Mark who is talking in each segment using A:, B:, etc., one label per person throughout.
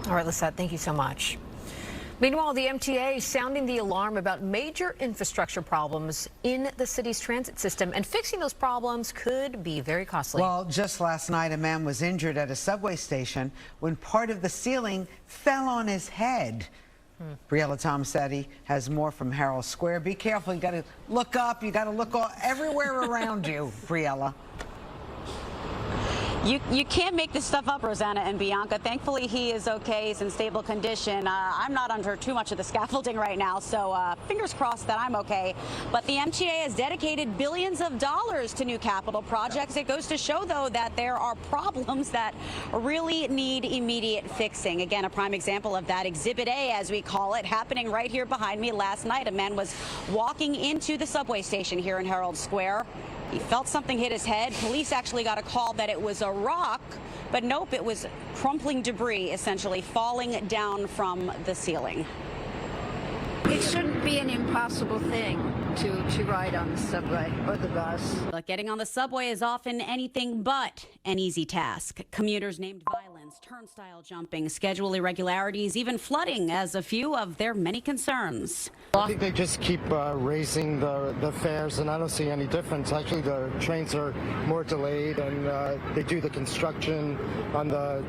A: All right, Lisette, thank you so much. Meanwhile, the MTA sounding the alarm about major infrastructure problems in the city's transit system, and fixing those problems could be very costly.
B: Well, just last night, a man was injured at a subway station when part of the ceiling fell on his head. Briella Tomsetti has more from Herald Square. Be careful. You got to look up. You got to look everywhere around you, Briella.
C: You can't make this stuff up, Rosanna and Bianca. Thankfully, he is okay. He's in stable condition. I'm not under too much of the scaffolding right now, so fingers crossed that I'm okay. But the MTA has dedicated billions of dollars to new capital projects. It goes to show, though, that there are problems that really need immediate fixing. Again, a prime example of that, Exhibit A, as we call it, happening right here behind me last night. A man was walking into the subway station here in Herald Square. He felt something hit his head. Police actually got a call that it was a rock, but nope, it was crumpling debris, essentially falling down from the ceiling.
D: It shouldn't be an impossible thing to ride on the subway or the bus.
C: But getting on the subway is often anything but an easy task. Commuters named violence, turnstile jumping, schedule irregularities, even flooding as a few of their many concerns.
E: I think they just keep raising the fares, and I don't see any difference. Actually, the trains are more delayed, and they do the construction on the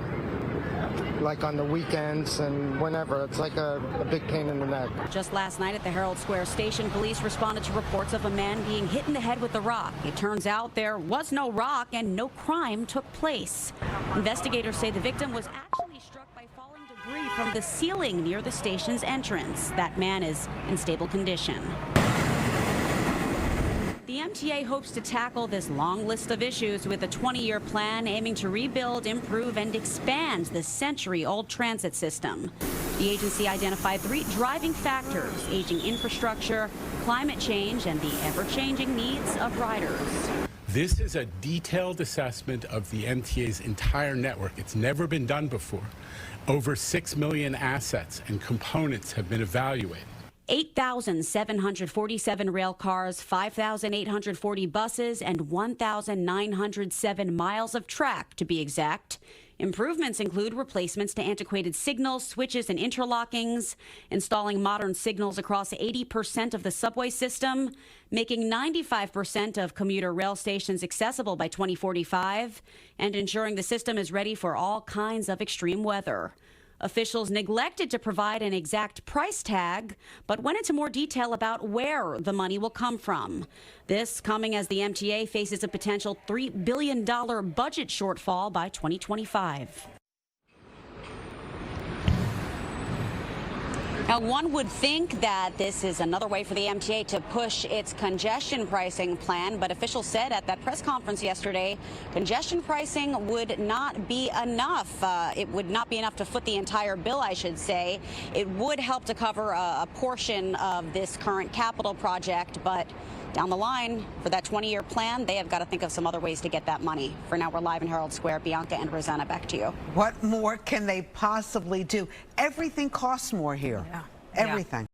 E: weekends and whenever. It's like a big pain in the neck.
C: Just last night at the Herald Square station, police responded to reports of a man being hit in the head with a rock. It turns out there was no rock and no crime took place. Investigators say the victim was actually struck by falling debris from the ceiling near the station's entrance. That man is in stable condition. The MTA hopes to tackle this long list of issues with a 20-year plan aiming to rebuild, improve, and expand the century-old transit system. The agency identified 3 driving factors: aging infrastructure, climate change, and the ever-changing needs of riders.
F: This is a detailed assessment of the MTA's entire network. It's never been done before. Over 6 million assets and components have been evaluated.
C: 8,747 rail cars, 5,840 buses, and 1,907 miles of track, to be exact. Improvements include replacements to antiquated signals, switches, and interlockings, installing modern signals across 80% of the subway system, making 95% of commuter rail stations accessible by 2045, and ensuring the system is ready for all kinds of extreme weather. Officials neglected to provide an exact price tag, but went into more detail about where the money will come from. This coming as the MTA faces a potential $3 billion budget shortfall by 2025. Now, one would think that this is another way for the MTA to push its congestion pricing plan, but officials said at that press conference yesterday, congestion pricing would not be enough. It would not be enough to foot the entire bill, I should say. It would help to cover a portion of this current capital project, but down the line, for that 20-year plan, they have got to think of some other ways to get that money. For now, we're live in Herald Square. Bianca and Rosanna, back to you.
B: What more can they possibly do? Everything costs more here.
A: Yeah.
B: Everything.